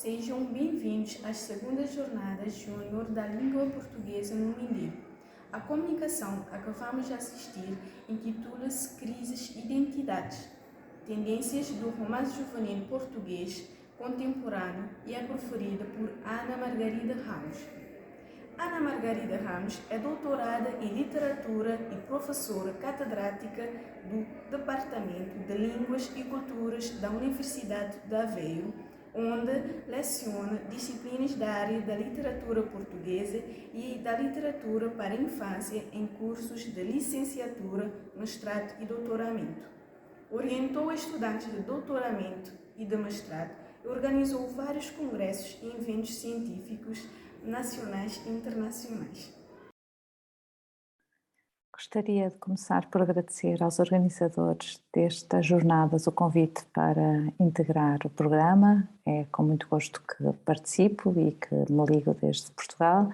Sejam bem-vindos às segundas jornadas Júnior da Língua Portuguesa no Mindelo. A comunicação a que vamos assistir intitula-se Crises e Identidades, tendências do romance juvenil português contemporâneo e é proferida por Ana Margarida Ramos. Ana Margarida Ramos é doutorada em Literatura e professora catedrática do Departamento de Línguas e Culturas da Universidade de Aveiro, onde leciona disciplinas da área da literatura portuguesa e da literatura para a infância em cursos de licenciatura, mestrado e doutoramento. Orientou estudantes de doutoramento e de mestrado e organizou vários congressos e eventos científicos nacionais e internacionais. Gostaria de começar por agradecer aos organizadores destas jornadas o convite para integrar o programa. É com muito gosto que participo e que me ligo desde Portugal,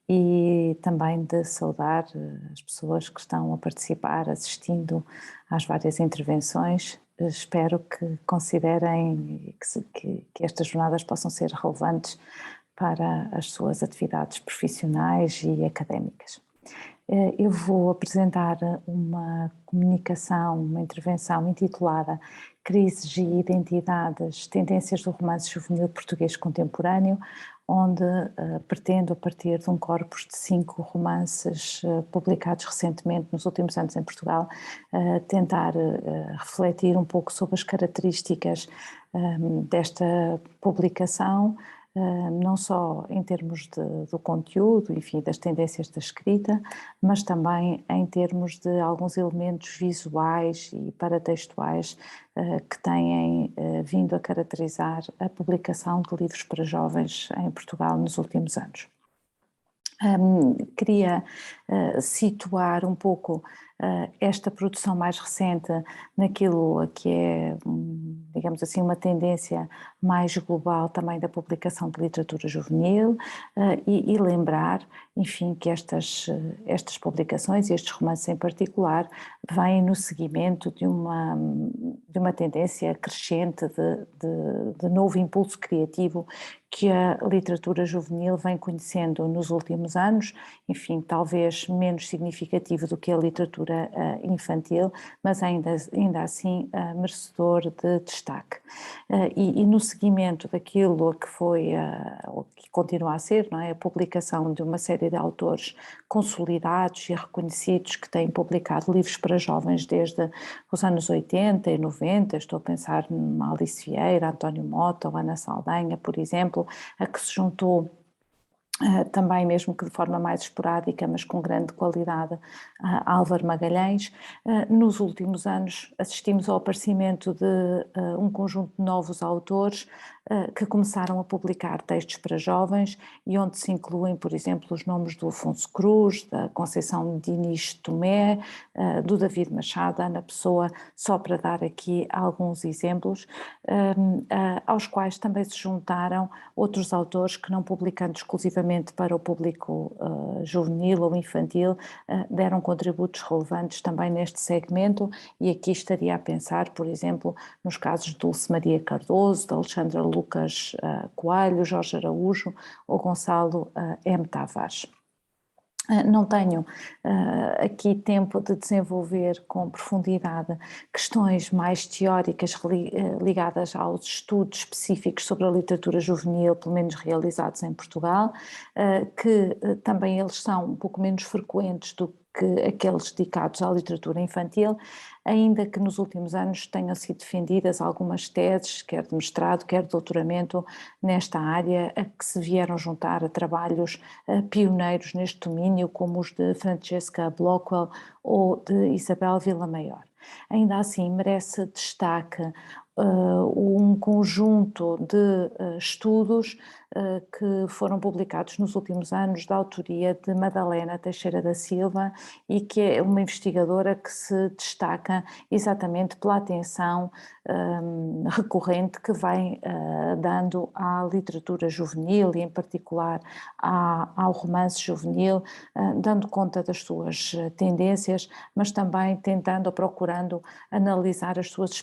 e também de saudar as pessoas que estão a participar, assistindo às várias intervenções. Espero que considerem que estas jornadas possam ser relevantes para as suas atividades profissionais e académicas. Eu vou apresentar uma comunicação, uma intervenção intitulada Crises e Identidades, Tendências do Romance Juvenil Português Contemporâneo, onde pretendo, a partir de um corpus de 5 romances publicados recentemente nos últimos anos em Portugal, tentar refletir um pouco sobre as características desta publicação, não só em termos do conteúdo, enfim, das tendências da escrita, mas também em termos de alguns elementos visuais e paratextuais que têm vindo a caracterizar a publicação de livros para jovens em Portugal nos últimos anos. Queria situar um pouco esta produção mais recente naquilo que é, digamos assim, uma tendência mais global também da publicação de literatura juvenil, e lembrar, enfim, que estas publicações e estes romances em particular vêm no seguimento de uma tendência crescente de novo impulso criativo que a literatura juvenil vem conhecendo nos últimos anos, enfim, talvez menos significativo do que a literatura infantil, mas ainda assim merecedor de destaque. E no seguimento daquilo que foi, ou que continua a ser, não é, a publicação de uma série de autores consolidados e reconhecidos que têm publicado livros para jovens desde os anos 80 e 90, estou a pensar em Alice Vieira, António Mota ou Ana Saldanha, por exemplo, a que se juntou também, mesmo que de forma mais esporádica, mas com grande qualidade, Álvaro Magalhães. Nos últimos anos assistimos ao aparecimento de um conjunto de novos autores que começaram a publicar textos para jovens e onde se incluem, por exemplo, os nomes do Afonso Cruz, da Conceição Diniz Tomé, do David Machado, da Ana Pessoa, só para dar aqui alguns exemplos, aos quais também se juntaram outros autores que, não publicando exclusivamente para o público juvenil ou infantil, deram contributos relevantes também neste segmento, e aqui estaria a pensar, por exemplo, nos casos de Dulce Maria Cardoso, de Alexandra Lucas Coelho, Jorge Araújo ou Gonçalo M. Tavares. Não tenho aqui tempo de desenvolver com profundidade questões mais teóricas ligadas aos estudos específicos sobre a literatura juvenil, pelo menos realizados em Portugal, que também eles são um pouco menos frequentes do que aqueles dedicados à literatura infantil, ainda que nos últimos anos tenham sido defendidas algumas teses, quer de mestrado, quer de doutoramento, nesta área, a que se vieram juntar a trabalhos pioneiros neste domínio, como os de Francesca Blockwell ou de Isabel Villamaior. Ainda assim, merece destaque um conjunto de estudos que foram publicados nos últimos anos da autoria de Madalena Teixeira da Silva, e que é uma investigadora que se destaca exatamente pela atenção recorrente que vem dando à literatura juvenil e em particular ao romance juvenil, dando conta das suas tendências, mas também tentando ou procurando analisar as suas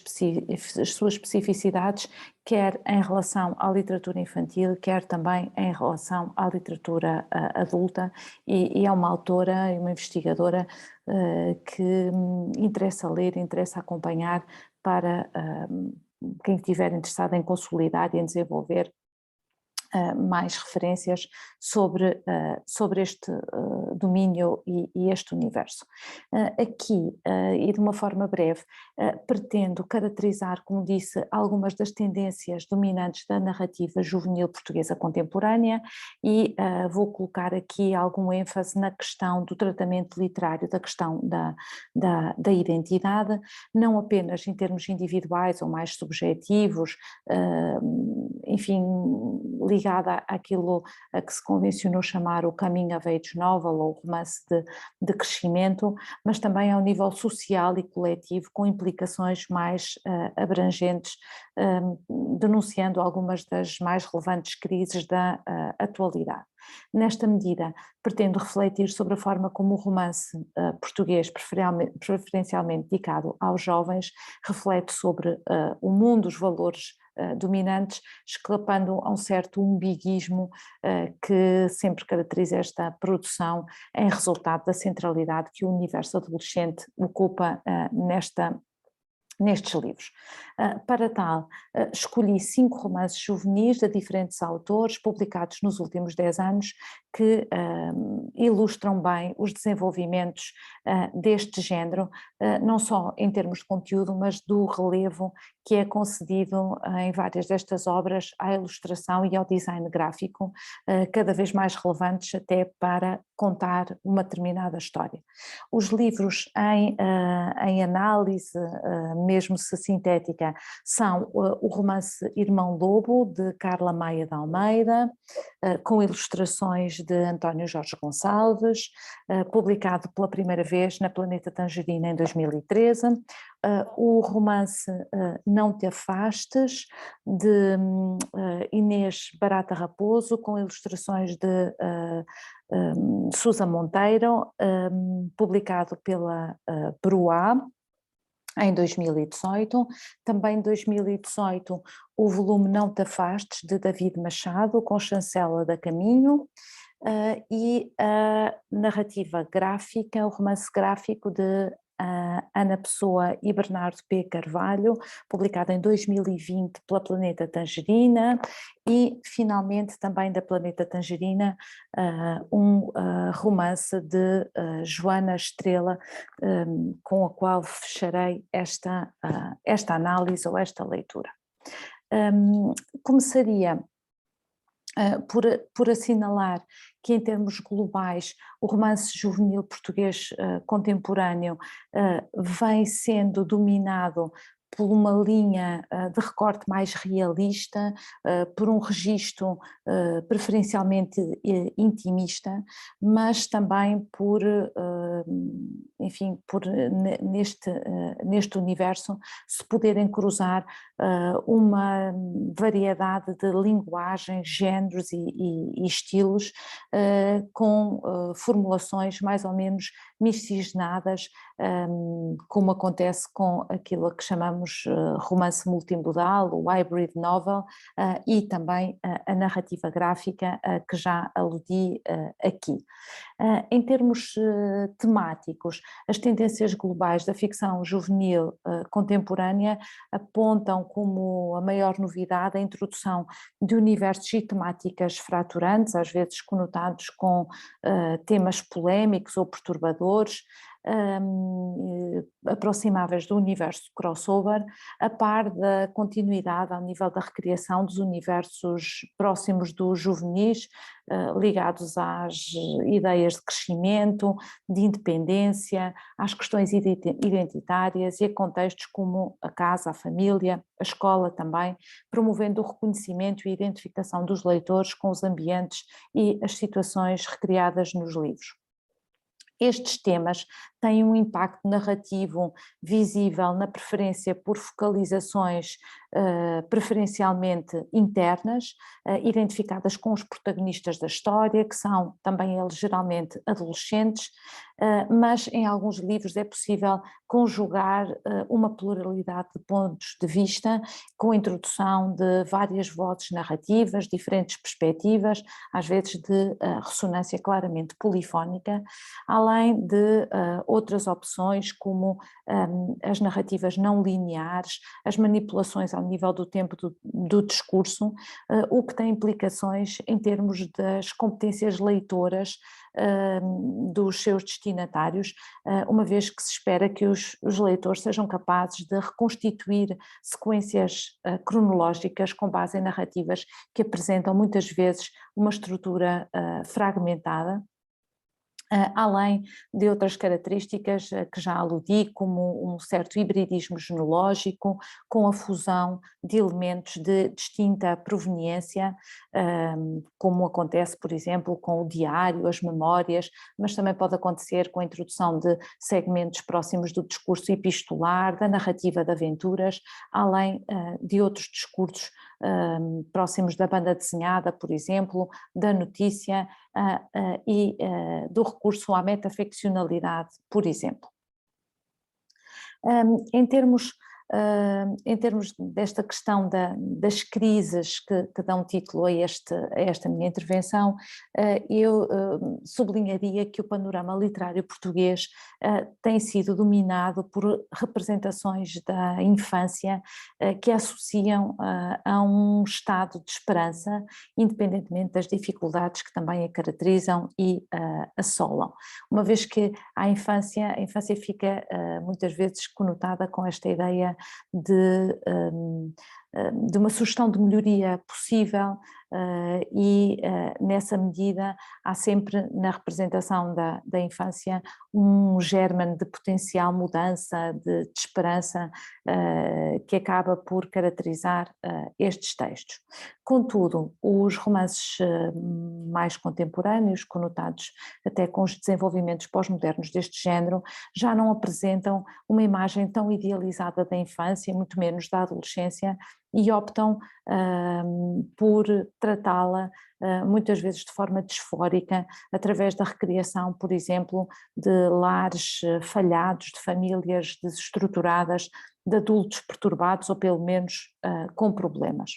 suas especificidades, quer em relação à literatura infantil, quer também em relação à literatura adulta, e é uma autora e uma investigadora que interessa ler, interessa acompanhar para quem estiver interessado em consolidar e em desenvolver mais referências sobre este domínio e este universo. Aqui, e de uma forma breve, pretendo caracterizar, como disse, algumas das tendências dominantes da narrativa juvenil portuguesa contemporânea e vou colocar aqui algum ênfase na questão do tratamento literário, da questão da identidade, não apenas em termos individuais ou mais subjetivos, enfim, ligada àquilo a que se convencionou chamar o coming of age novel ou romance de crescimento, mas também ao nível social e coletivo, com implicações mais abrangentes, denunciando algumas das mais relevantes crises da atualidade. Nesta medida, pretendo refletir sobre a forma como o romance português, preferencialmente dedicado aos jovens, reflete sobre o mundo, os valores dominantes, escapando a um certo umbiguismo que sempre caracteriza esta produção em resultado da centralidade que o universo adolescente ocupa nestes livros. Para tal, escolhi 5 romances juvenis de diferentes autores, publicados nos últimos 10 anos, que ilustram bem os desenvolvimentos deste género, não só em termos de conteúdo, mas do relevo que é concedido em várias destas obras à ilustração e ao design gráfico, cada vez mais relevantes até para contar uma determinada história. Os livros em análise, mesmo se sintética, são o romance Irmão Lobo, de Carla Maia de Almeida, com ilustrações de António Jorge Gonçalves, publicado pela primeira vez na Planeta Tangerina em 2013, o romance Não Te Afastes, de Inês Barata Raposo, com ilustrações de Susa Monteiro, publicado pela Bruá, em 2018, também em 2018 o volume Não Te Afastes, de David Machado, com Chancela da Caminho, e a narrativa gráfica, o romance gráfico de Ana Pessoa e Bernardo P. Carvalho, publicado em 2020 pela Planeta Tangerina, e finalmente também da Planeta Tangerina um romance de Joana Estrela, com a qual fecharei esta análise ou esta leitura. Começaria por assinalar que, em termos globais, o romance juvenil português contemporâneo vem sendo dominado por uma linha de recorte mais realista, por um registro preferencialmente intimista, mas também enfim, neste universo se poderem cruzar uma variedade de linguagens, géneros e estilos, com formulações mais ou menos miscigenadas, como acontece com aquilo a que chamamos romance multimodal, o hybrid novel, e também a narrativa gráfica que já aludi aqui. Em termos temáticos, as tendências globais da ficção juvenil contemporânea apontam como a maior novidade a introdução de universos e temáticas fraturantes, às vezes conotados com temas polémicos ou perturbadores, aproximáveis do universo crossover, a par da continuidade ao nível da recriação dos universos próximos dos juvenis, ligados às ideias de crescimento, de independência, às questões identitárias e a contextos como a casa, a família, a escola também, promovendo o reconhecimento e a identificação dos leitores com os ambientes e as situações recriadas nos livros. Estes temas tem um impacto narrativo visível na preferência por focalizações preferencialmente internas, identificadas com os protagonistas da história, que são também eles geralmente adolescentes, mas em alguns livros é possível conjugar uma pluralidade de pontos de vista, com a introdução de várias vozes narrativas, diferentes perspectivas, às vezes de ressonância claramente polifónica, além de outras opções como as narrativas não lineares, as manipulações ao nível do tempo do discurso, o que tem implicações em termos das competências leitoras dos seus destinatários, uma vez que se espera que os leitores sejam capazes de reconstituir sequências cronológicas com base em narrativas que apresentam muitas vezes uma estrutura fragmentada, além de outras características que já aludi, como um certo hibridismo genológico, com a fusão de elementos de distinta proveniência, como acontece, por exemplo, com o diário, as memórias, mas também pode acontecer com a introdução de segmentos próximos do discurso epistolar, da narrativa de aventuras, além de outros discursos próximos da banda desenhada, por exemplo, da notícia e do recurso à metaficcionalidade, por exemplo. Em termos desta questão das crises que dão título a esta minha intervenção, eu sublinharia que o panorama literário português tem sido dominado por representações da infância que associam a um estado de esperança, independentemente das dificuldades que também a caracterizam e assolam. Uma vez que a infância fica muitas vezes conotada com esta ideia de uma sugestão de melhoria possível e nessa medida há sempre na representação da infância um germen de potencial mudança, de esperança que acaba por caracterizar estes textos. Contudo, os romances mais contemporâneos, conotados até com os desenvolvimentos pós-modernos deste género, já não apresentam uma imagem tão idealizada da infância, muito menos da adolescência, e optam por tratá-la muitas vezes de forma disfórica, através da recriação, por exemplo, de lares falhados, de famílias desestruturadas, de adultos perturbados ou pelo menos com problemas.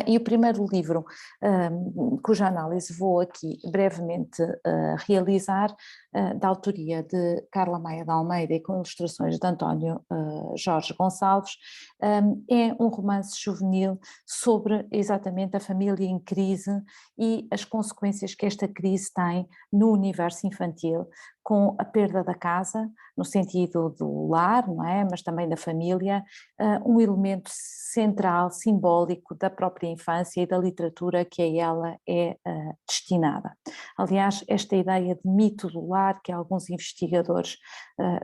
E o primeiro livro cuja análise vou aqui brevemente realizar, da autoria de Carla Maia de Almeida e com ilustrações de António Jorge Gonçalves, é um romance juvenil sobre exatamente a família em crise e as consequências que esta crise tem no universo infantil, com a perda da casa, no sentido do lar, não é? Mas também da família, um elemento central, simbólico da própria infância e da literatura que a ela é destinada. Aliás, esta ideia de mito do lar, que alguns investigadores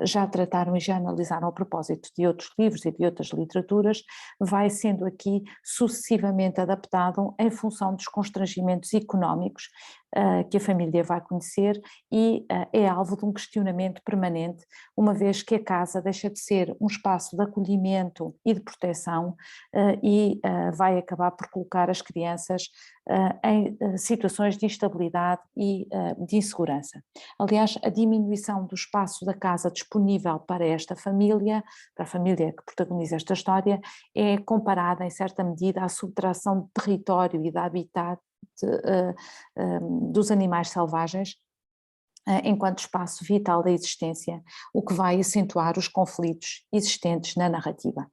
já trataram e já analisaram a propósito de outros livros e de outras literaturas, vai sendo aqui sucessivamente adaptado em função dos constrangimentos económicos que a família vai conhecer e é alvo de um questionamento permanente, uma vez que a casa deixa de ser um espaço de acolhimento e de proteção e vai acabar por colocar as crianças em situações de instabilidade e de insegurança. Aliás, a diminuição do espaço da casa disponível para esta família, para a família que protagoniza esta história, é comparada em certa medida à subtração de território e de habitat dos animais selvagens enquanto espaço vital da existência, o que vai acentuar os conflitos existentes na narrativa.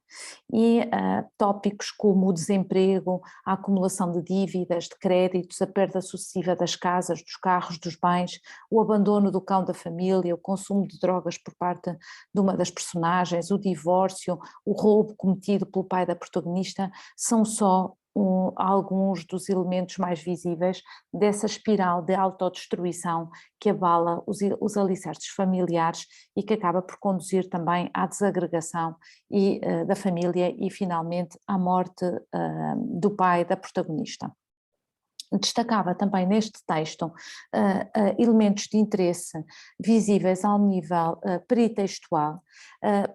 E tópicos como o desemprego, a acumulação de dívidas, de créditos, a perda sucessiva das casas, dos carros, dos bens, o abandono do cão da família, o consumo de drogas por parte de uma das personagens, o divórcio, o roubo cometido pelo pai da protagonista, são só alguns dos elementos mais visíveis dessa espiral de autodestruição que abala os alicerces familiares e que acaba por conduzir também à desagregação da família e finalmente à morte do pai da protagonista. Destacava também neste texto elementos de interesse visíveis ao nível peritextual,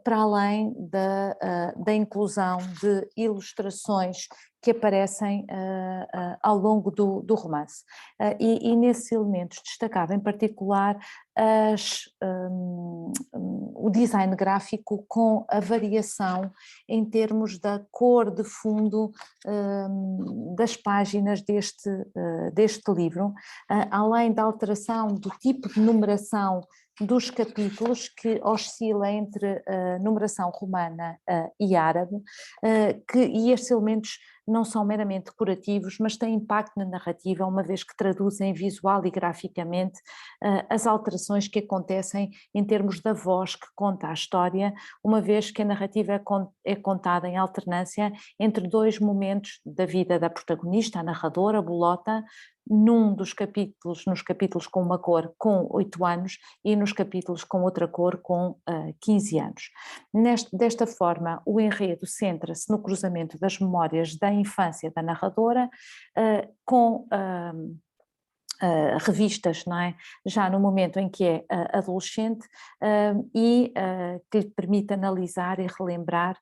para além da inclusão de ilustrações que aparecem ao longo do romance. E nesses elementos destacava em particular o design gráfico com a variação em termos da cor de fundo das páginas deste livro, além da alteração do tipo de numeração dos capítulos, que oscila entre numeração romana e árabe, e estes elementos não são meramente decorativos, mas têm impacto na narrativa, uma vez que traduzem visual e graficamente as alterações que acontecem em termos da voz que conta a história, uma vez que a narrativa é contada em alternância entre dois momentos da vida da protagonista, a narradora, a Bolota, nos capítulos com uma cor com 8 anos e nos capítulos com outra cor com 15 anos. Desta forma, o enredo centra-se no cruzamento das memórias da infância da narradora com revistas, não é? Já no momento em que é adolescente, e que lhe permite analisar e relembrar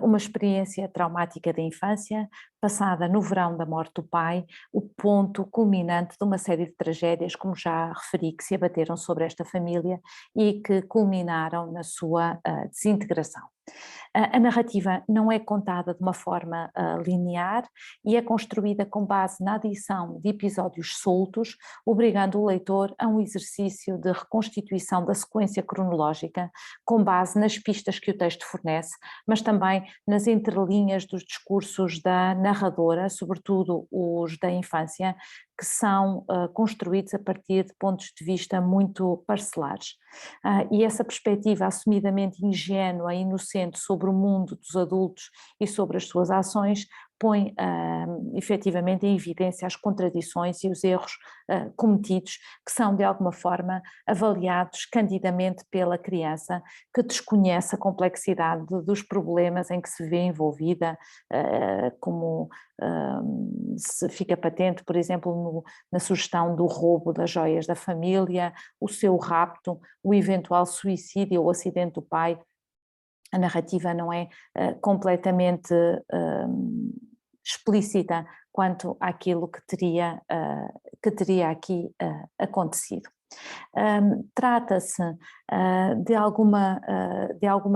uma experiência traumática da infância, passada no verão da morte do pai, o ponto culminante de uma série de tragédias, como já referi, que se abateram sobre esta família e que culminaram na sua desintegração. A narrativa não é contada de uma forma linear e é construída com base na adição de episódios soltos, obrigando o leitor a um exercício de reconstituição da sequência cronológica, com base nas pistas que o texto fornece, mas também nas entrelinhas dos discursos da narradora, sobretudo os da infância, que são construídos a partir de pontos de vista muito parcelares. E essa perspectiva assumidamente ingênua e inocente sobre o mundo dos adultos e sobre as suas ações põe efetivamente em evidência as contradições e os erros cometidos, que são de alguma forma avaliados candidamente pela criança, que desconhece a complexidade dos problemas em que se vê envolvida, como se fica patente, por exemplo, na sugestão do roubo das joias da família, o seu rapto, o eventual suicídio ou acidente do pai. A narrativa não é completamente explícita quanto àquilo que teria aqui acontecido. Trata-se de alguma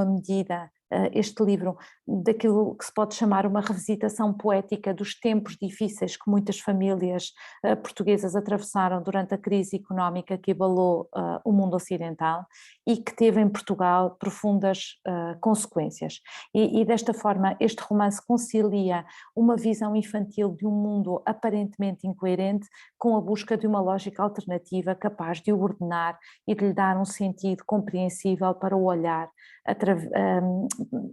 medida, este livro, daquilo que se pode chamar uma revisitação poética dos tempos difíceis que muitas famílias portuguesas atravessaram durante a crise económica que abalou o mundo ocidental e que teve em Portugal profundas consequências. E desta forma este romance concilia uma visão infantil de um mundo aparentemente incoerente com a busca de uma lógica alternativa capaz de o ordenar e de lhe dar um sentido compreensível para o olhar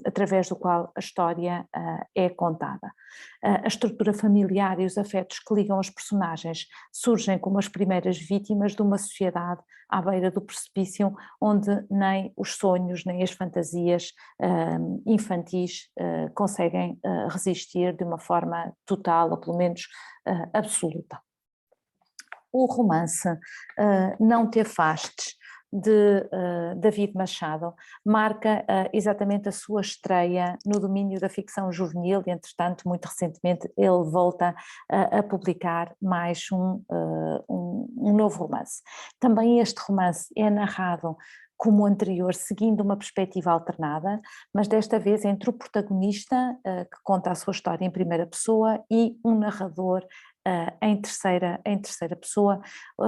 através do qual a história é contada. A estrutura familiar e os afetos que ligam os personagens surgem como as primeiras vítimas de uma sociedade à beira do precipício, onde nem os sonhos nem as fantasias infantis conseguem resistir de uma forma total, ou pelo menos absoluta. O romance Não Te Afastes, de David Machado, marca exatamente a sua estreia no domínio da ficção juvenil e, entretanto, muito recentemente ele volta a publicar mais um novo romance. Também este romance é narrado como o anterior, seguindo uma perspectiva alternada, mas desta vez entre o protagonista, que conta a sua história em primeira pessoa, e um narrador em terceira pessoa,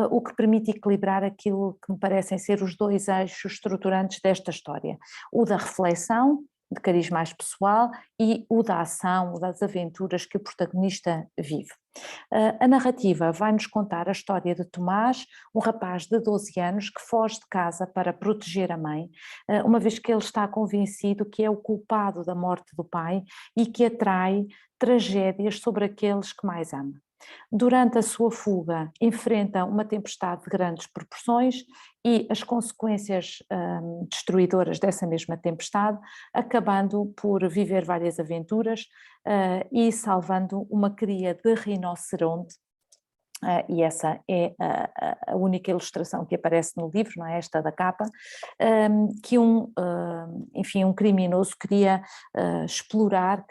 o que permite equilibrar aquilo que me parecem ser os dois eixos estruturantes desta história: o da reflexão, de cariz mais pessoal, e o da ação, o das aventuras que o protagonista vive. A narrativa vai-nos contar a história de Tomás, um rapaz de 12 anos que foge de casa para proteger a mãe, uma vez que ele está convencido que é o culpado da morte do pai e que atrai tragédias sobre aqueles que mais ama. Durante a sua fuga, enfrenta uma tempestade de grandes proporções e as consequências destruidoras dessa mesma tempestade, acabando por viver várias aventuras e salvando uma cria de rinoceronte e essa é a única ilustração que aparece no livro, não é esta da capa, que enfim, um criminoso queria explorar,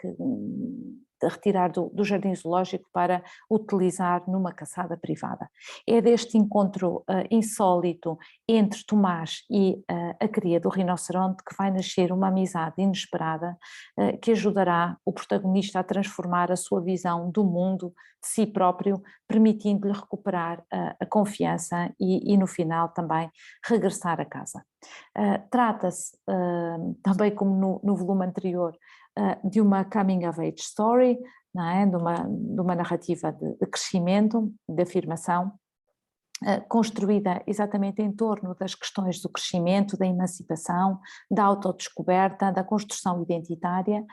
retirar do jardim zoológico para utilizar numa caçada privada. É deste encontro insólito entre Tomás e a cria do rinoceronte que vai nascer uma amizade inesperada que ajudará o protagonista a transformar a sua visão do mundo, de si próprio, permitindo-lhe recuperar a confiança e no final também regressar a casa. Trata-se, também como no volume anterior, de uma coming of age story, não é? de uma narrativa de crescimento, de afirmação, construída exatamente em torno das questões do crescimento, da emancipação, da autodescoberta, da construção identitária,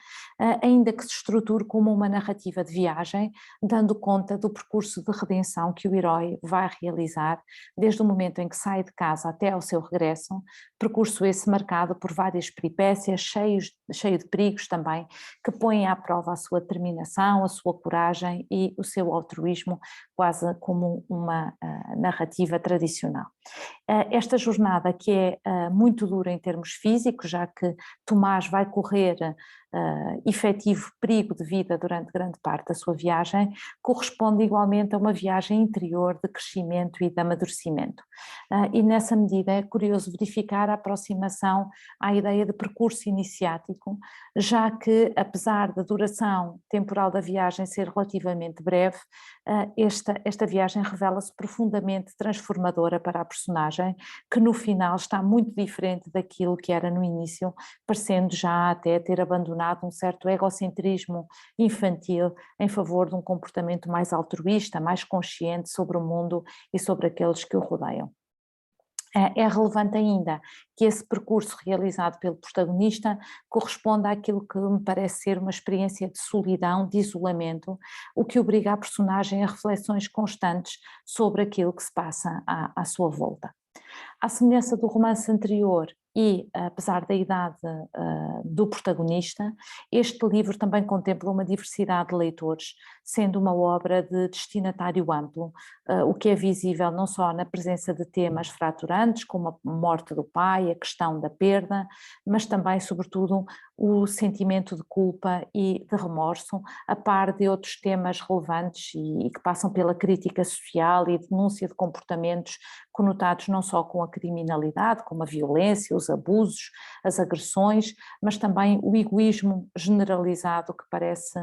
ainda que se estruture como uma narrativa de viagem, dando conta do percurso de redenção que o herói vai realizar desde o momento em que sai de casa até ao seu regresso, percurso esse marcado por várias peripécias, cheio de perigos também, que põem à prova a sua determinação, a sua coragem e o seu altruísmo, quase como uma narrativa tradicional. Esta jornada, que é muito dura em termos físicos, já que Tomás vai correr efetivo perigo de vida durante grande parte da sua viagem, corresponde igualmente a uma viagem interior de crescimento e de amadurecimento. E nessa medida é curioso verificar a aproximação à ideia de percurso iniciático, já que apesar da duração temporal da viagem ser relativamente breve, esta viagem revela-se profundamente transformadora para a personagem, que no final está muito diferente daquilo que era no início, parecendo já até ter abandonado um certo egocentrismo infantil em favor de um comportamento mais altruísta, mais consciente sobre o mundo e sobre aqueles que o rodeiam. É relevante ainda que esse percurso realizado pelo protagonista corresponda àquilo que me parece ser uma experiência de solidão, de isolamento, o que obriga a personagem a reflexões constantes sobre aquilo que se passa à sua volta. À semelhança do romance anterior e apesar da idade do protagonista, este livro também contempla uma diversidade de leitores, sendo uma obra de destinatário amplo, o que é visível não só na presença de temas fraturantes, como a morte do pai, a questão da perda, mas também, sobretudo, o sentimento de culpa e de remorso, a par de outros temas relevantes e que passam pela crítica social e denúncia de comportamentos conotados não só com a criminalidade, como a violência, os abusos, as agressões, mas também o egoísmo generalizado que parece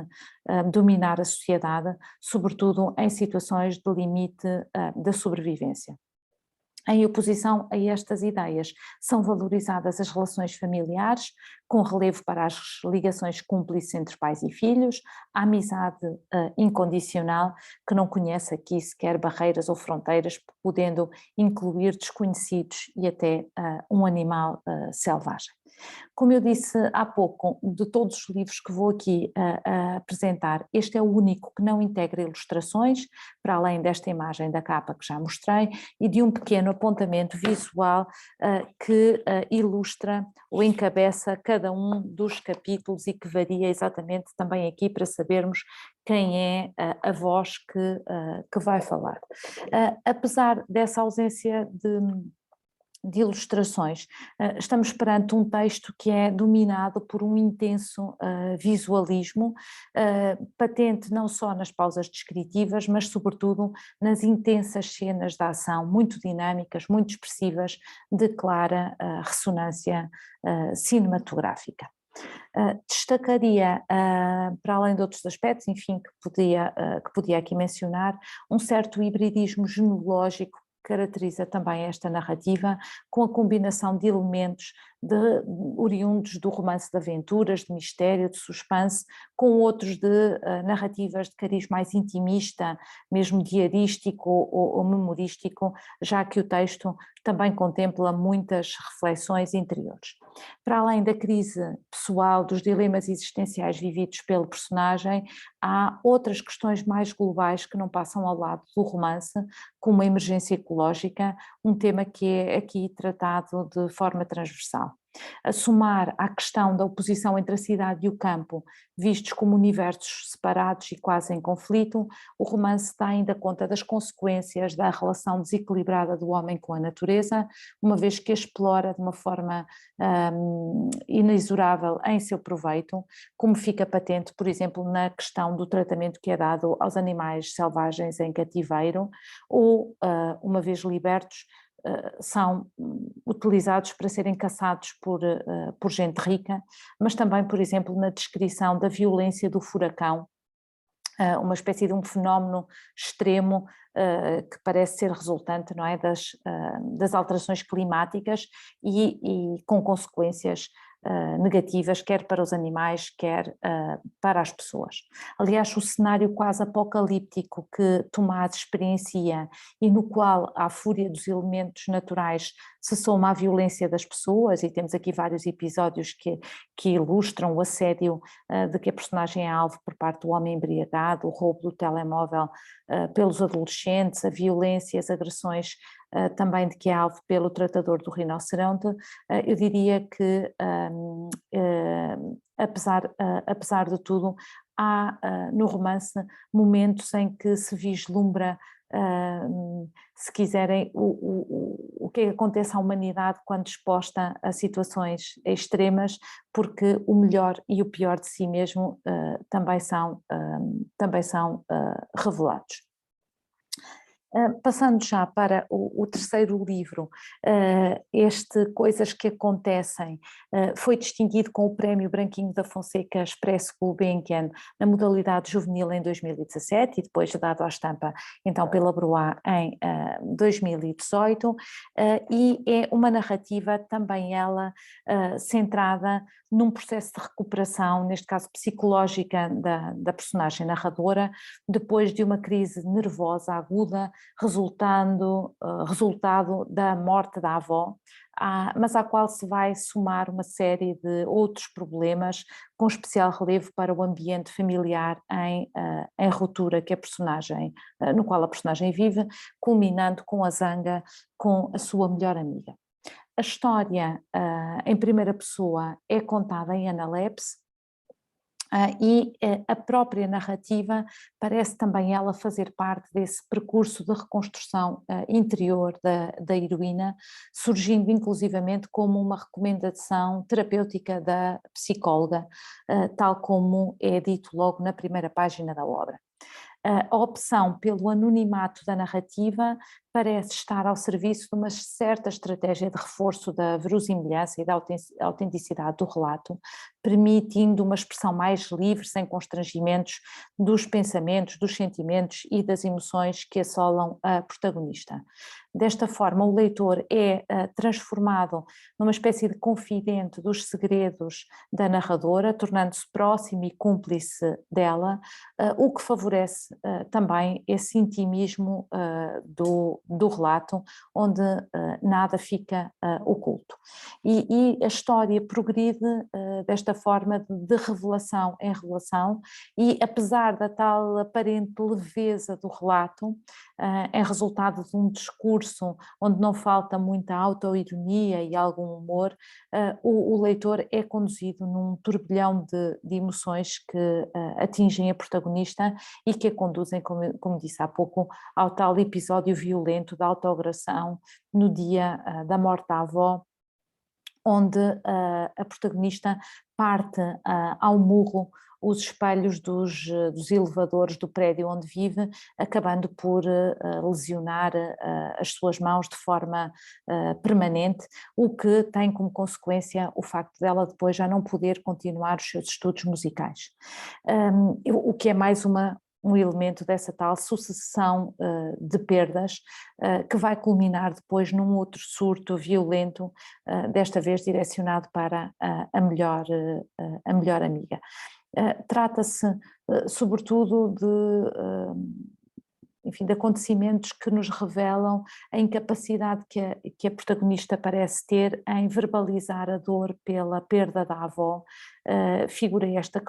dominar a sociedade, sobretudo em situações de limite da sobrevivência. Em oposição a estas ideias, são valorizadas as relações familiares, com relevo para as ligações cúmplices entre pais e filhos, a amizade incondicional, que não conhece aqui sequer barreiras ou fronteiras, podendo incluir desconhecidos e até um animal selvagem. Como eu disse há pouco, de todos os livros que vou aqui apresentar, este é o único que não integra ilustrações, para além desta imagem da capa que já mostrei, e de um pequeno apontamento visual que ilustra ou encabeça cada um dos capítulos e que varia exatamente também aqui para sabermos quem é a voz que vai falar. Apesar dessa ausência de ilustrações, estamos perante um texto que é dominado por um intenso visualismo, patente não só nas pausas descritivas, mas sobretudo nas intensas cenas de ação, muito dinâmicas, muito expressivas, de clara ressonância cinematográfica. Destacaria, para além de outros aspectos, enfim, que podia aqui mencionar, um certo hibridismo genealógico caracteriza também esta narrativa, com a combinação de elementos oriundos do romance de aventuras, de mistério, de suspense, com outros de narrativas de cariz mais intimista, mesmo diarístico ou memorístico, já que o texto também contempla muitas reflexões interiores. Para além da crise pessoal, dos dilemas existenciais vividos pelo personagem, há outras questões mais globais que não passam ao lado do romance, como a emergência ecológica, um tema que é aqui tratado de forma transversal. social. A somar à questão da oposição entre a cidade e o campo, vistos como universos separados e quase em conflito, o romance dá ainda conta das consequências da relação desequilibrada do homem com a natureza, uma vez que a explora de uma forma inexorável em seu proveito, como fica patente, por exemplo, na questão do tratamento que é dado aos animais selvagens em cativeiro, ou, uma vez libertos, são utilizados para serem caçados por gente rica, mas também, por exemplo, na descrição da violência do furacão, uma espécie de um fenómeno extremo que parece ser resultante, não é, das alterações climáticas e com consequências negativas, quer para os animais, quer para as pessoas. Aliás, o cenário quase apocalíptico que Tomás experiencia e no qual a fúria dos elementos naturais se soma à violência das pessoas, e temos aqui vários episódios que ilustram o assédio de que a personagem é alvo por parte do homem embriagado, o roubo do telemóvel pelos adolescentes, a violência, as agressões também de que é alvo pelo tratador do rinoceronte. Eu diria que, apesar de tudo, há no romance momentos em que se vislumbra, se quiserem, o que acontece à humanidade quando exposta a situações extremas, porque o melhor e o pior de si mesmo também são revelados. Passando já para o terceiro livro, Coisas que Acontecem, foi distinguido com o Prémio Branquinho da Fonseca Expresso Gulbenkian na modalidade juvenil em 2017 e depois dado à estampa então pela Broá em 2018, e é uma narrativa também ela centrada num processo de recuperação, neste caso psicológica da personagem narradora, depois de uma crise nervosa aguda, resultado da morte da avó, mas à qual se vai somar uma série de outros problemas, com especial relevo para o ambiente familiar em ruptura no qual a personagem vive, culminando com a zanga com a sua melhor amiga. A história em primeira pessoa é contada em analepse, e a própria narrativa parece também ela fazer parte desse percurso de reconstrução interior da heroína, surgindo inclusivamente como uma recomendação terapêutica da psicóloga, tal como é dito logo na primeira página da obra. A opção pelo anonimato da narrativa parece estar ao serviço de uma certa estratégia de reforço da verosimilhança e da autenticidade do relato, permitindo uma expressão mais livre, sem constrangimentos, dos pensamentos, dos sentimentos e das emoções que assolam a protagonista. Desta forma, o leitor é transformado numa espécie de confidente dos segredos da narradora, tornando-se próximo e cúmplice dela, o que favorece também esse intimismo do relato, onde nada fica oculto. E a história progride desta forma de revelação em revelação, e apesar da tal aparente leveza do relato, em resultado de um discurso onde não falta muita autoironia e algum humor, o leitor é conduzido num turbilhão de emoções que atingem a protagonista e que a conduzem, como disse há pouco, ao tal episódio violento da autoagressão no dia da morte da avó, onde a protagonista parte ao murro os espelhos dos elevadores do prédio onde vive, acabando por lesionar as suas mãos de forma permanente, o que tem como consequência o facto dela depois já não poder continuar os seus estudos musicais. O que é mais um elemento dessa tal sucessão de perdas que vai culminar depois num outro surto violento, desta vez direcionado para a melhor amiga. Trata-se sobretudo enfim, de acontecimentos que nos revelam a incapacidade que a protagonista parece ter em verbalizar a dor pela perda da avó, figura esta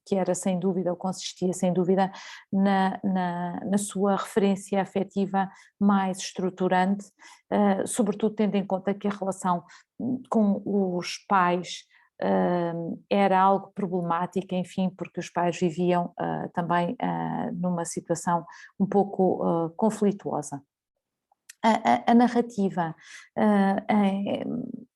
que era sem dúvida, ou consistia sem dúvida, na sua referência afetiva mais estruturante, sobretudo tendo em conta que a relação com os pais era algo problemático, enfim, porque os pais viviam também numa situação um pouco conflituosa. A narrativa,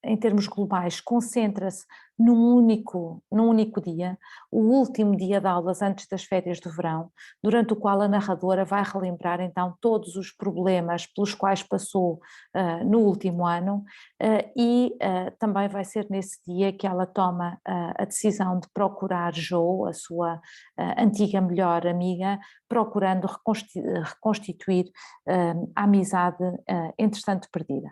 em termos globais, concentra-se num único dia, o último dia de aulas antes das férias do verão, durante o qual a narradora vai relembrar então todos os problemas pelos quais passou no último ano, e também vai ser nesse dia que ela toma a decisão de procurar Jo, a sua antiga melhor amiga, procurando reconstituir a amizade entretanto perdida.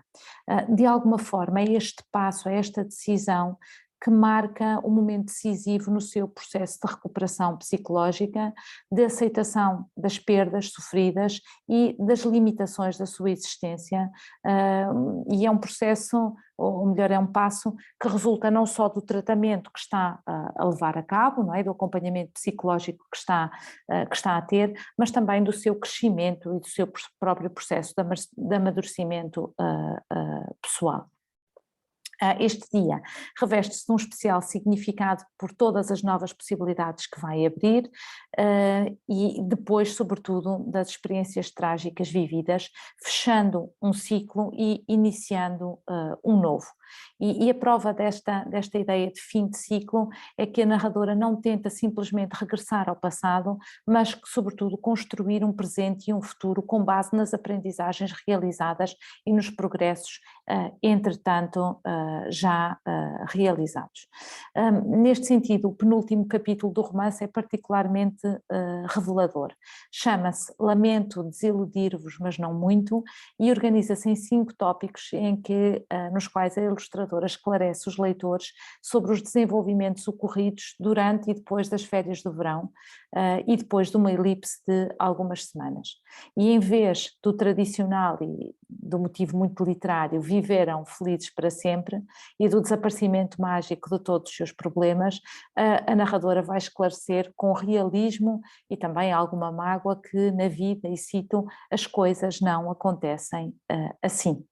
De alguma forma, é este passo, é esta decisão que marca um momento decisivo no seu processo de recuperação psicológica, de aceitação das perdas sofridas e das limitações da sua existência, e é um processo, ou melhor, é um passo que resulta não só do tratamento que está a levar a cabo, não é? Do acompanhamento psicológico que está a ter, mas também do seu crescimento e do seu próprio processo de amadurecimento pessoal. Este dia reveste-se de um especial significado por todas as novas possibilidades que vai abrir, e depois, sobretudo, das experiências trágicas vividas, fechando um ciclo e iniciando um novo. E a prova desta ideia de fim de ciclo é que a narradora não tenta simplesmente regressar ao passado, mas que, sobretudo, construir um presente e um futuro com base nas aprendizagens realizadas e nos progressos, entretanto, já realizados. Neste sentido, o penúltimo capítulo do romance é particularmente revelador. Chama-se Lamento desiludir-vos, mas não muito, e organiza-se em 5 tópicos nos quais a ilustradora esclarece os leitores sobre os desenvolvimentos ocorridos durante e depois das férias do verão, e depois de uma elipse de algumas semanas. E em vez do tradicional e do motivo muito literário, viveram felizes para sempre, e do desaparecimento mágico de todos os seus problemas, a narradora vai esclarecer com realismo e também alguma mágoa que na vida, e cito, as coisas não acontecem assim.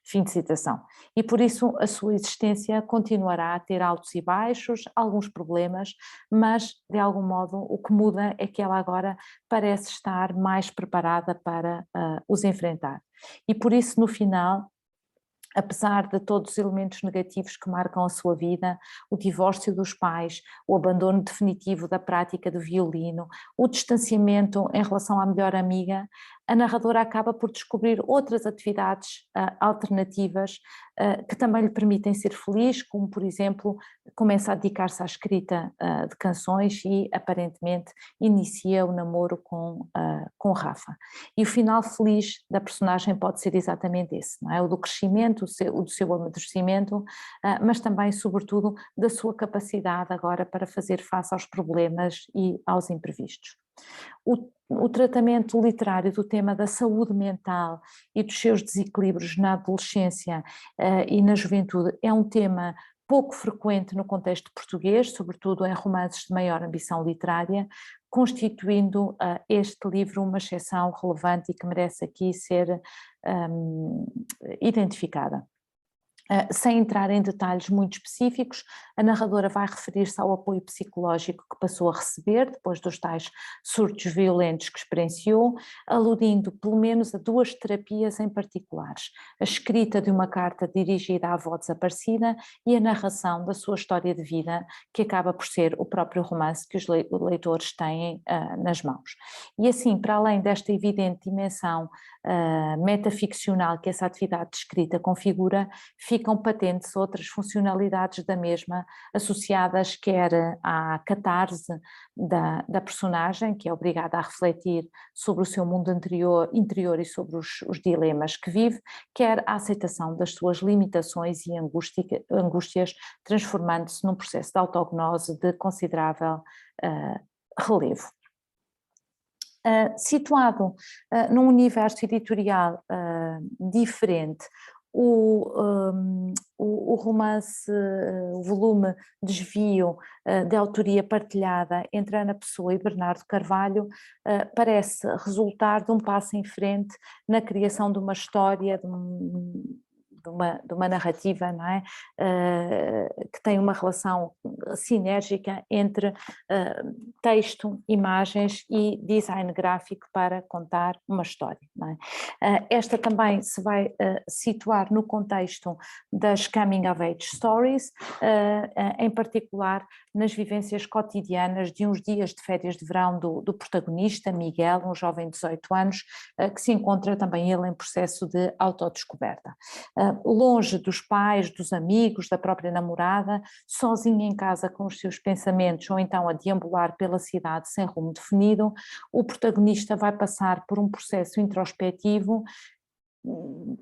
Fim de citação. E por isso a sua existência continuará a ter altos e baixos, alguns problemas, mas de algum modo o que muda é que ela agora parece estar mais preparada para os enfrentar. E por isso no final, apesar de todos os elementos negativos que marcam a sua vida, o divórcio dos pais, o abandono definitivo da prática do violino, o distanciamento em relação à melhor amiga, a narradora acaba por descobrir outras atividades alternativas que também lhe permitem ser feliz, como por exemplo, começa a dedicar-se à escrita de canções e aparentemente inicia o namoro com Rafa. E o final feliz da personagem pode ser exatamente esse, não é? O do crescimento, o do seu amadurecimento, mas também, sobretudo, da sua capacidade agora para fazer face aos problemas e aos imprevistos. O tratamento literário do tema da saúde mental e dos seus desequilíbrios na adolescência e na juventude é um tema pouco frequente no contexto português, sobretudo em romances de maior ambição literária, constituindo este livro uma exceção relevante e que merece aqui ser identificada. Sem entrar em detalhes muito específicos, a narradora vai referir-se ao apoio psicológico que passou a receber depois dos tais surtos violentos que experienciou, aludindo pelo menos a 2 terapias em particulares: a escrita de uma carta dirigida à avó desaparecida e a narração da sua história de vida, que acaba por ser o próprio romance que os leitores têm nas mãos. E assim, para além desta evidente dimensão metaficcional que essa atividade de escrita configura, ficam patentes outras funcionalidades da mesma, associadas quer à catarse da personagem, que é obrigada a refletir sobre o seu mundo interior e sobre os dilemas que vive, quer à aceitação das suas limitações e angústias, transformando-se num processo de autognose de considerável relevo. Situado num universo editorial diferente, o romance, o volume Desvio, de autoria partilhada entre Ana Pessoa e Bernardo Carvalho, parece resultar de um passo em frente na criação de uma história, de uma narrativa, não é? Que tem uma relação sinérgica entre texto, imagens e design gráfico para contar uma história, não é? Esta também se vai situar no contexto das Coming of Age Stories, em particular nas vivências cotidianas de uns dias de férias de verão do protagonista, Miguel, um jovem de 18 anos, que se encontra também ele em processo de autodescoberta. Longe dos pais, dos amigos, da própria namorada, sozinho em casa com os seus pensamentos ou então a deambular pela cidade sem rumo definido, o protagonista vai passar por um processo introspectivo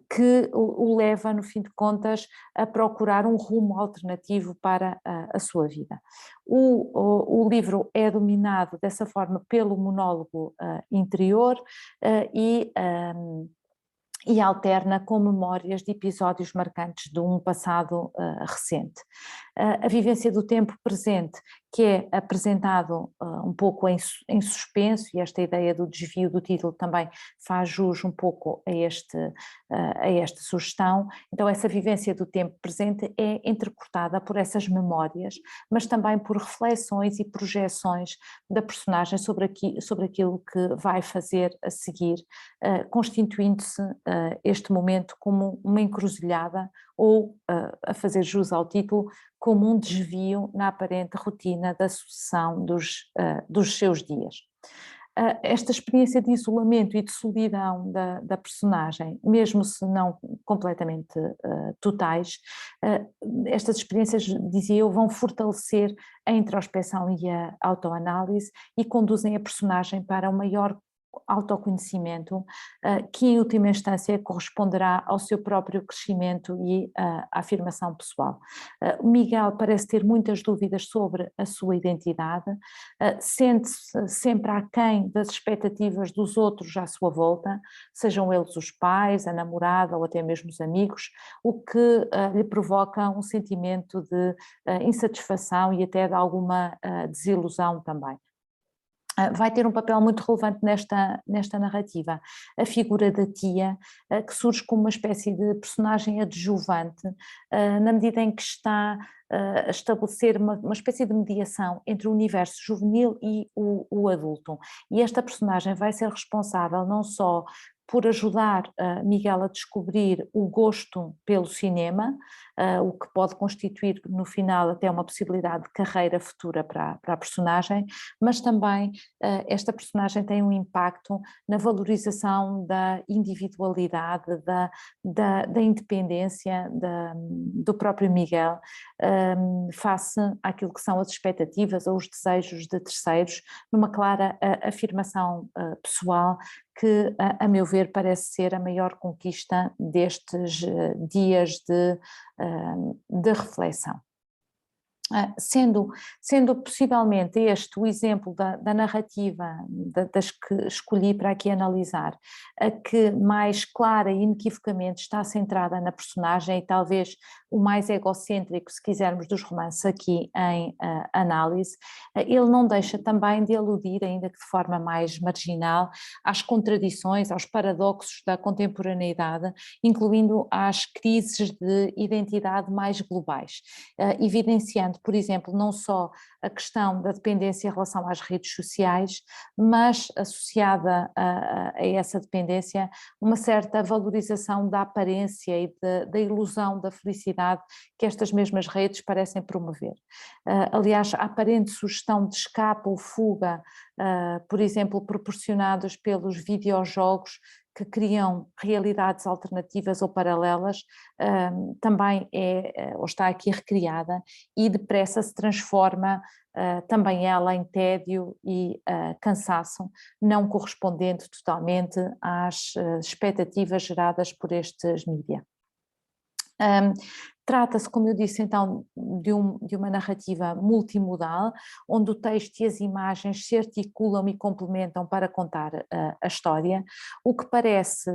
que o leva, no fim de contas, a procurar um rumo alternativo para a sua vida. O livro é dominado dessa forma pelo monólogo interior e alterna com memórias de episódios marcantes de um passado recente. A vivência do tempo presente, que é apresentado um pouco em suspenso, e esta ideia do desvio do título também faz jus um pouco a esta sugestão. Então essa vivência do tempo presente é entrecortada por essas memórias, mas também por reflexões e projeções da personagem sobre aquilo que vai fazer a seguir, constituindo-se este momento como uma encruzilhada ou, a fazer jus ao título, como um desvio na aparente rotina da sucessão dos seus dias. Esta experiência de isolamento e de solidão da personagem, mesmo se não completamente totais, estas experiências, dizia eu, vão fortalecer a introspeção e a autoanálise e conduzem a personagem para um maior autoconhecimento, que em última instância corresponderá ao seu próprio crescimento e à afirmação pessoal. O Miguel parece ter muitas dúvidas sobre a sua identidade, sente-se sempre aquém das expectativas dos outros à sua volta, sejam eles os pais, a namorada ou até mesmo os amigos, o que lhe provoca um sentimento de insatisfação e até de alguma desilusão também. Vai ter um papel muito relevante nesta narrativa, a figura da tia, que surge como uma espécie de personagem adjuvante, na medida em que está a estabelecer uma espécie de mediação entre o universo juvenil e o adulto. E esta personagem vai ser responsável não só por ajudar Miguel a descobrir o gosto pelo cinema, o que pode constituir no final até uma possibilidade de carreira futura para a personagem, mas também esta personagem tem um impacto na valorização da individualidade, da independência do próprio Miguel, face àquilo que são as expectativas ou os desejos de terceiros, numa clara afirmação pessoal que, a meu ver, parece ser a maior conquista destes dias de reflexão. Sendo possivelmente este o exemplo da narrativa, das que escolhi para aqui analisar, a que mais clara e inequivocamente está centrada na personagem e talvez o mais egocêntrico, se quisermos, dos romances aqui em análise, ele não deixa também de aludir, ainda que de forma mais marginal, às contradições, aos paradoxos da contemporaneidade, incluindo às crises de identidade mais globais, evidenciando, por exemplo, não só a questão da dependência em relação às redes sociais, mas associada a essa dependência uma certa valorização da aparência e da ilusão da felicidade que estas mesmas redes parecem promover. Aliás, a aparente sugestão de escape ou fuga, por exemplo, proporcionados pelos videojogos que criam realidades alternativas ou paralelas, também ou está aqui recriada e depressa se transforma também ela em tédio e cansaço, não correspondente totalmente às expectativas geradas por estes mídia. Trata-se, como eu disse, então, de uma narrativa multimodal, onde o texto e as imagens se articulam e complementam para contar a história, o que parece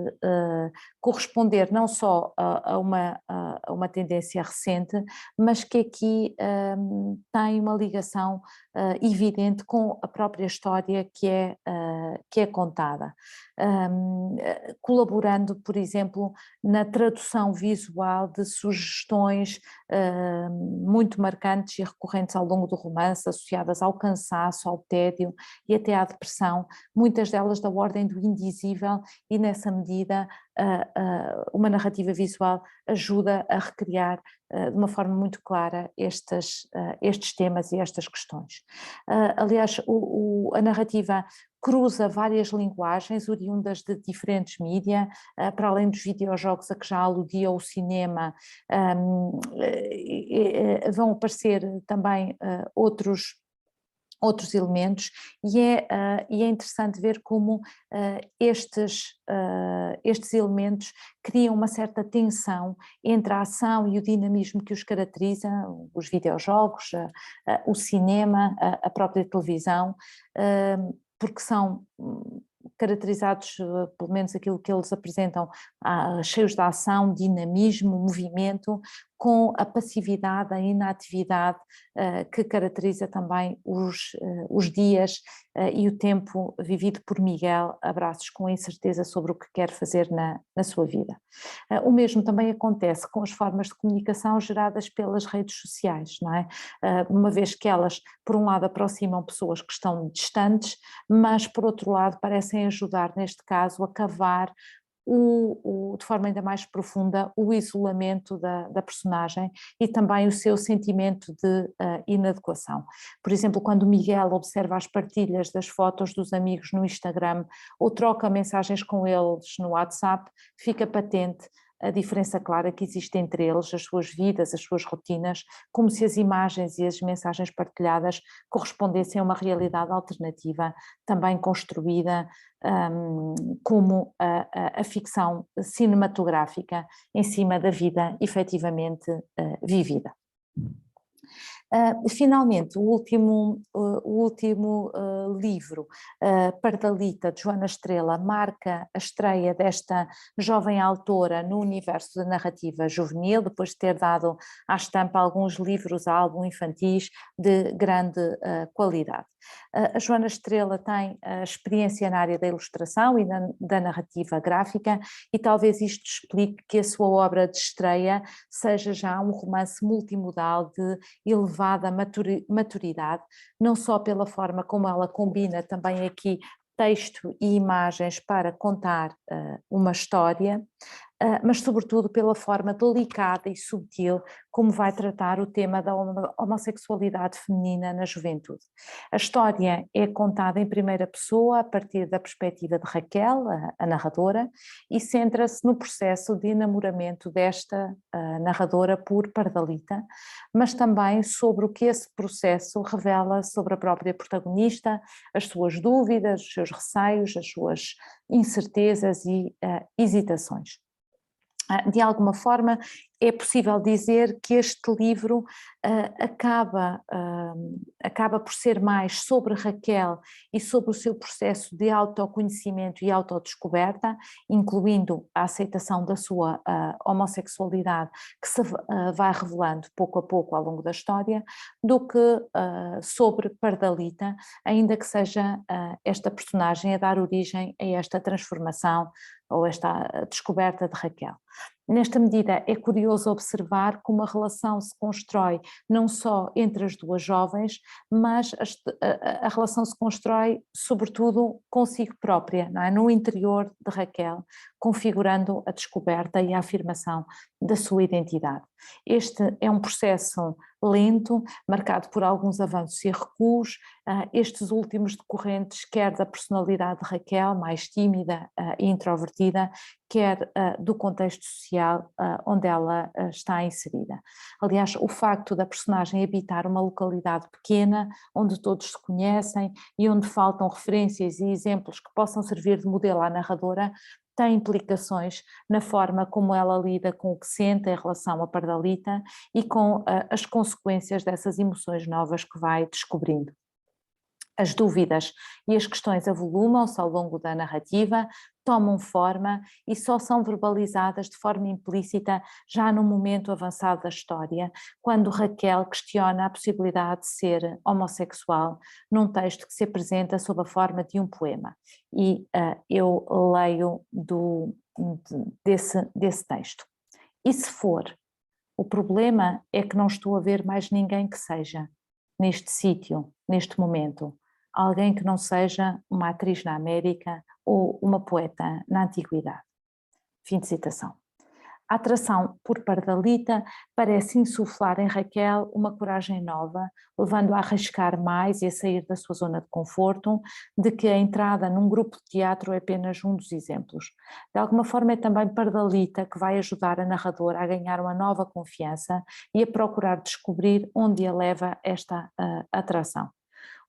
corresponder não só a uma tendência recente, mas que aqui tem uma ligação evidente com a própria história que é contada. Colaborando, por exemplo, na tradução visual de sugestões muito marcantes e recorrentes ao longo do romance, associadas ao cansaço, ao tédio e até à depressão, muitas delas da ordem do indizível, e nessa medida uma narrativa visual ajuda a recriar de uma forma muito clara estes temas e estas questões. Aliás, a narrativa cruza várias linguagens oriundas de diferentes mídia, para além dos videojogos a que já aludia, o cinema, vão aparecer também outros elementos, e é interessante ver como estes elementos criam uma certa tensão entre a ação e o dinamismo que os caracteriza, os videojogos, o cinema, a própria televisão, porque são caracterizados, pelo menos aquilo que eles apresentam, cheios de ação, dinamismo, movimento, com a passividade, a inatividade que caracteriza também os dias e o tempo vivido por Miguel, a braços, com incerteza sobre o que quer fazer na sua vida. O mesmo também acontece com as formas de comunicação geradas pelas redes sociais, não é? Uma vez que elas, por um lado, aproximam pessoas que estão distantes, mas por outro lado parecem ajudar, neste caso, a cavar de forma ainda mais profunda o isolamento da personagem e também o seu sentimento de inadequação. Por exemplo, quando Miguel observa as partilhas das fotos dos amigos no Instagram ou troca mensagens com eles no WhatsApp, fica patente a diferença clara que existe entre eles, as suas vidas, as suas rotinas, como se as imagens e as mensagens partilhadas correspondessem a uma realidade alternativa, também construída como a ficção cinematográfica em cima da vida efetivamente vivida. Finalmente, o último livro, Pardalita, de Joana Estrela, marca a estreia desta jovem autora no universo da narrativa juvenil, depois de ter dado à estampa alguns livros a álbum infantis de grande qualidade. A Joana Estrela tem experiência na área da ilustração e da narrativa gráfica, e talvez isto explique que a sua obra de estreia seja já um romance multimodal de elevada maturidade, não só pela forma como ela combina também aqui texto e imagens para contar uma história, mas sobretudo pela forma delicada e sutil como vai tratar o tema da homossexualidade feminina na juventude. A história é contada em primeira pessoa a partir da perspectiva de Raquel, a narradora, e centra-se no processo de enamoramento desta narradora por Pardalita, mas também sobre o que esse processo revela sobre a própria protagonista, as suas dúvidas, os seus receios, as suas incertezas e hesitações. De alguma forma, é possível dizer que este livro acaba por ser mais sobre Raquel e sobre o seu processo de autoconhecimento e autodescoberta, incluindo a aceitação da sua homossexualidade, que se vai revelando pouco a pouco ao longo da história, do que sobre Pardalita, ainda que seja esta personagem a dar origem a esta transformação ou esta descoberta de Raquel. Nesta medida, é curioso observar como a relação se constrói não só entre as duas jovens, mas a relação se constrói sobretudo consigo própria, não é? No interior de Raquel, configurando a descoberta e a afirmação da sua identidade. Este é um processo lento, marcado por alguns avanços e recuos, estes últimos decorrentes quer da personalidade de Raquel, mais tímida e introvertida, quer do contexto social onde ela está inserida. Aliás, o facto da personagem habitar uma localidade pequena, onde todos se conhecem e onde faltam referências e exemplos que possam servir de modelo à narradora, tem implicações na forma como ela lida com o que sente em relação à pardalita e com as consequências dessas emoções novas que vai descobrindo. As dúvidas e as questões avolumam-se ao longo da narrativa, tomam forma e só são verbalizadas de forma implícita já no momento avançado da história, quando Raquel questiona a possibilidade de ser homossexual num texto que se apresenta sob a forma de um poema. E eu leio desse texto. E se for, o problema é que não estou a ver mais ninguém que seja, neste sítio, neste momento, alguém que não seja uma atriz na América ou uma poeta na Antiguidade. Fim de citação. A atração por Pardalita parece insuflar em Raquel uma coragem nova, levando-a a arriscar mais e a sair da sua zona de conforto, de que a entrada num grupo de teatro é apenas um dos exemplos. De alguma forma é também Pardalita que vai ajudar a narradora a ganhar uma nova confiança e a procurar descobrir onde a leva esta atração.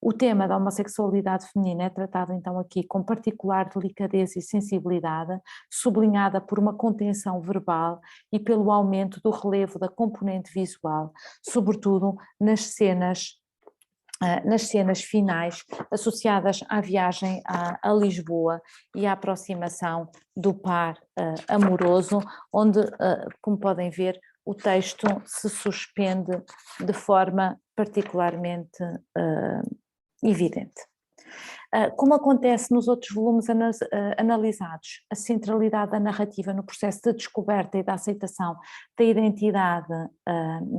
O tema da homossexualidade feminina é tratado então aqui com particular delicadeza e sensibilidade, sublinhada por uma contenção verbal e pelo aumento do relevo da componente visual, sobretudo nas cenas finais associadas à viagem a Lisboa e à aproximação do par amoroso, onde, como podem ver, o texto se suspende de forma particularmente evidente. Como acontece nos outros volumes analisados, a centralidade da narrativa no processo de descoberta e da aceitação da identidade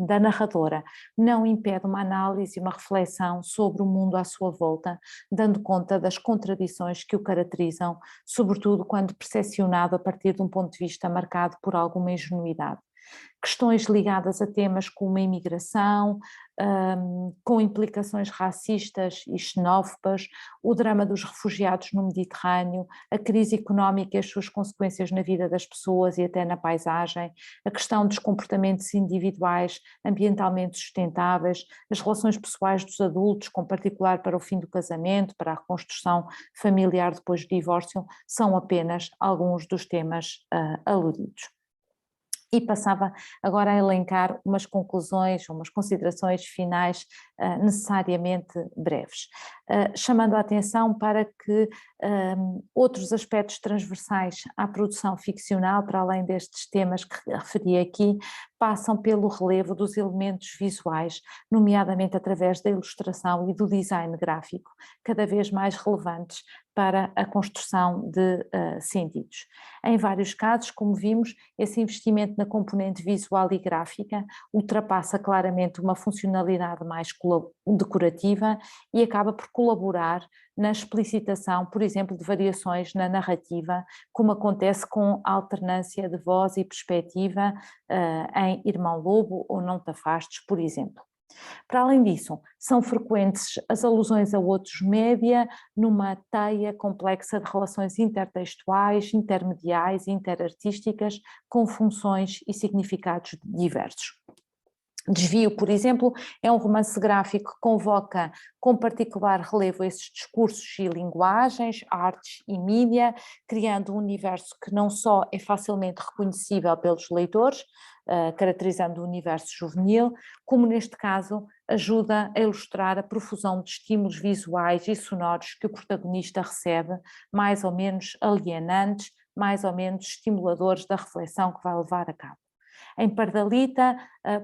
da narradora não impede uma análise e uma reflexão sobre o mundo à sua volta, dando conta das contradições que o caracterizam, sobretudo quando percepcionado a partir de um ponto de vista marcado por alguma ingenuidade. Questões ligadas a temas como a imigração, com implicações racistas e xenófobas, o drama dos refugiados no Mediterrâneo, a crise económica e as suas consequências na vida das pessoas e até na paisagem, a questão dos comportamentos individuais ambientalmente sustentáveis, as relações pessoais dos adultos, com particular para o fim do casamento, para a reconstrução familiar depois do divórcio, são apenas alguns dos temas aludidos. E passava agora a elencar umas conclusões, umas considerações finais necessariamente breves, chamando a atenção para que outros aspectos transversais à produção ficcional, para além destes temas que referi aqui, passam pelo relevo dos elementos visuais, nomeadamente através da ilustração e do design gráfico, cada vez mais relevantes para a construção de sentidos. Em vários casos, como vimos, esse investimento na componente visual e gráfica ultrapassa claramente uma funcionalidade mais decorativa e acaba por colaborar na explicitação, por exemplo, de variações na narrativa, como acontece com a alternância de voz e perspectiva em Irmão Lobo ou Não Te Afastes, por exemplo. Para além disso, são frequentes as alusões a outros média numa teia complexa de relações intertextuais, intermediais e interartísticas com funções e significados diversos. Desvio, por exemplo, é um romance gráfico que convoca com particular relevo esses discursos e linguagens, artes e mídia, criando um universo que não só é facilmente reconhecível pelos leitores, caracterizando o universo juvenil, como neste caso ajuda a ilustrar a profusão de estímulos visuais e sonoros que o protagonista recebe, mais ou menos alienantes, mais ou menos estimuladores da reflexão que vai levar a cabo. Em Pardalita,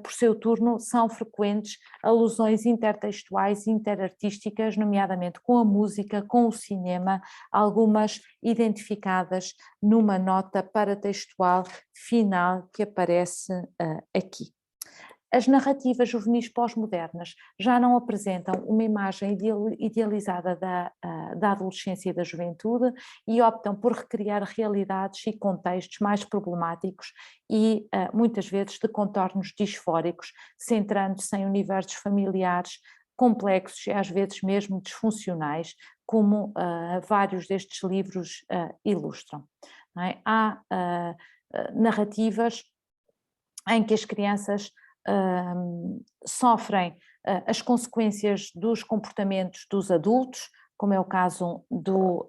por seu turno, são frequentes alusões intertextuais e interartísticas, nomeadamente com a música, com o cinema, algumas identificadas numa nota paratextual final que aparece aqui. As narrativas juvenis pós-modernas já não apresentam uma imagem idealizada da adolescência e da juventude e optam por recriar realidades e contextos mais problemáticos e muitas vezes de contornos disfóricos, centrando-se em universos familiares complexos e às vezes mesmo disfuncionais, como vários destes livros ilustram. Não é? Há narrativas em que as crianças sofrem as consequências dos comportamentos dos adultos, como é o caso do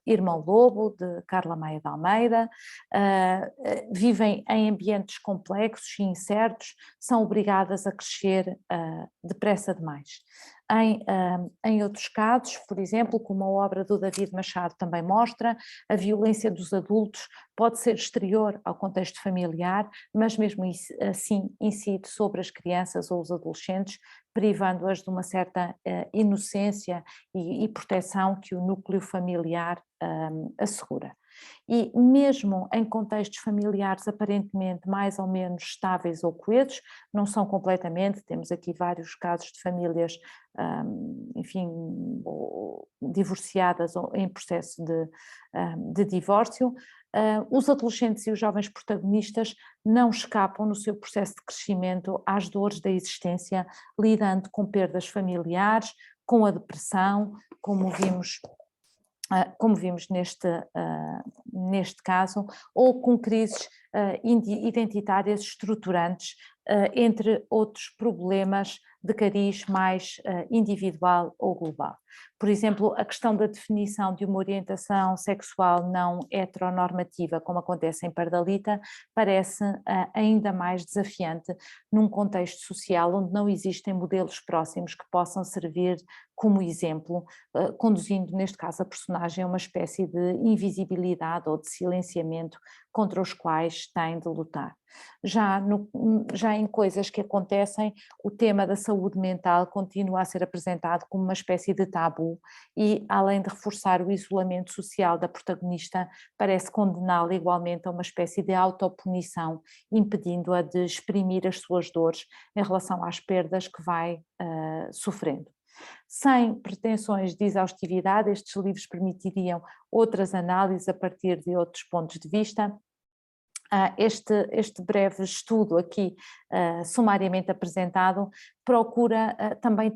Irmão Lobo, de Carla Maia de Almeida. Vivem em ambientes complexos e incertos, são obrigadas a crescer depressa demais. Em outros casos, por exemplo, como a obra do David Machado também mostra, a violência dos adultos pode ser exterior ao contexto familiar, mas mesmo assim incide sobre as crianças ou os adolescentes, privando-as de uma certa inocência e proteção que o núcleo familiar assegura. E mesmo em contextos familiares aparentemente mais ou menos estáveis ou coesos, não são completamente, temos aqui vários casos de famílias, enfim, divorciadas ou em processo de divórcio, os adolescentes e os jovens protagonistas não escapam no seu processo de crescimento às dores da existência, lidando com perdas familiares, com a depressão, como vimos neste caso, ou com crises identitárias estruturantes, entre outros problemas de cariz mais individual ou global. Por exemplo, a questão da definição de uma orientação sexual não heteronormativa, como acontece em Pardalita, parece ainda mais desafiante num contexto social onde não existem modelos próximos que possam servir como exemplo, conduzindo neste caso a personagem a uma espécie de invisibilidade ou de silenciamento contra os quais tem de lutar. Já em coisas que acontecem, o tema da saúde mental continua a ser apresentado como uma espécie de tabu e, além de reforçar o isolamento social da protagonista, parece condená-la igualmente a uma espécie de autopunição, impedindo-a de exprimir as suas dores em relação às perdas que vai sofrendo. Sem pretensões de exaustividade, estes livros permitiriam outras análises a partir de outros pontos de vista. Este breve estudo aqui, sumariamente apresentado, procura também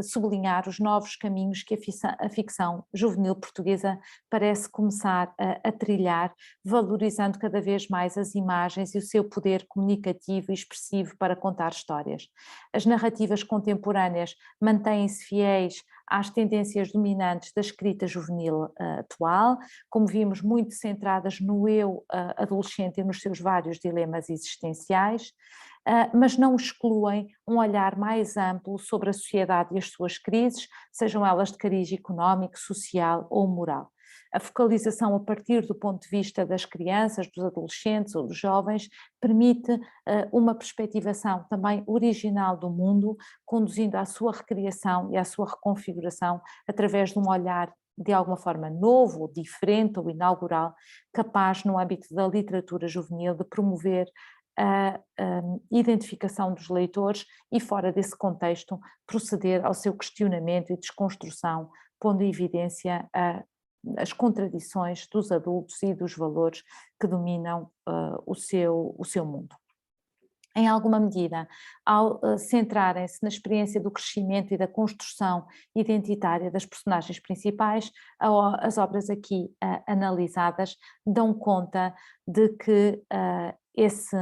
sublinhar os novos caminhos que a ficção juvenil portuguesa parece começar a trilhar, valorizando cada vez mais as imagens e o seu poder comunicativo e expressivo para contar histórias. As narrativas contemporâneas mantêm-se fiéis às tendências dominantes da escrita juvenil atual, como vimos, muito centradas no eu adolescente e nos seus vários dilemas existenciais, mas não excluem um olhar mais amplo sobre a sociedade e as suas crises, sejam elas de cariz económico, social ou moral. A focalização a partir do ponto de vista das crianças, dos adolescentes ou dos jovens permite uma perspectivação também original do mundo, conduzindo à sua recriação e à sua reconfiguração através de um olhar de alguma forma novo, ou diferente ou inaugural, capaz no âmbito da literatura juvenil de promover a identificação dos leitores e, fora desse contexto, proceder ao seu questionamento e desconstrução, pondo em evidência as contradições dos adultos e dos valores que dominam o seu mundo. Em alguma medida, ao centrarem-se na experiência do crescimento e da construção identitária das personagens principais, as obras aqui analisadas dão conta de que esse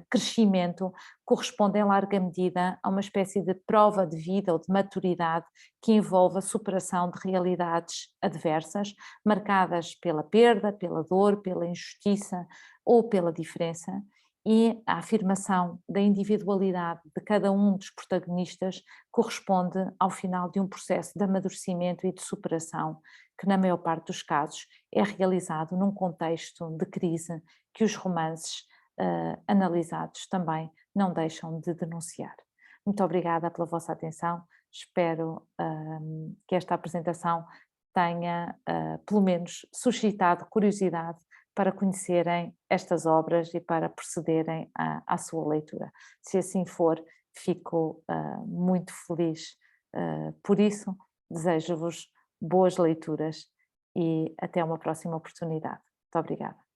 crescimento corresponde em larga medida a uma espécie de prova de vida ou de maturidade que envolve a superação de realidades adversas, marcadas pela perda, pela dor, pela injustiça ou pela diferença, e a afirmação da individualidade de cada um dos protagonistas corresponde ao final de um processo de amadurecimento e de superação que, na maior parte dos casos, é realizado num contexto de crise que os romances analisados também não deixam de denunciar. Muito obrigada pela vossa atenção, espero que esta apresentação tenha pelo menos suscitado curiosidade para conhecerem estas obras e para procederem à sua leitura. Se assim for, fico muito feliz por isso, desejo-vos boas leituras e até uma próxima oportunidade. Muito obrigada.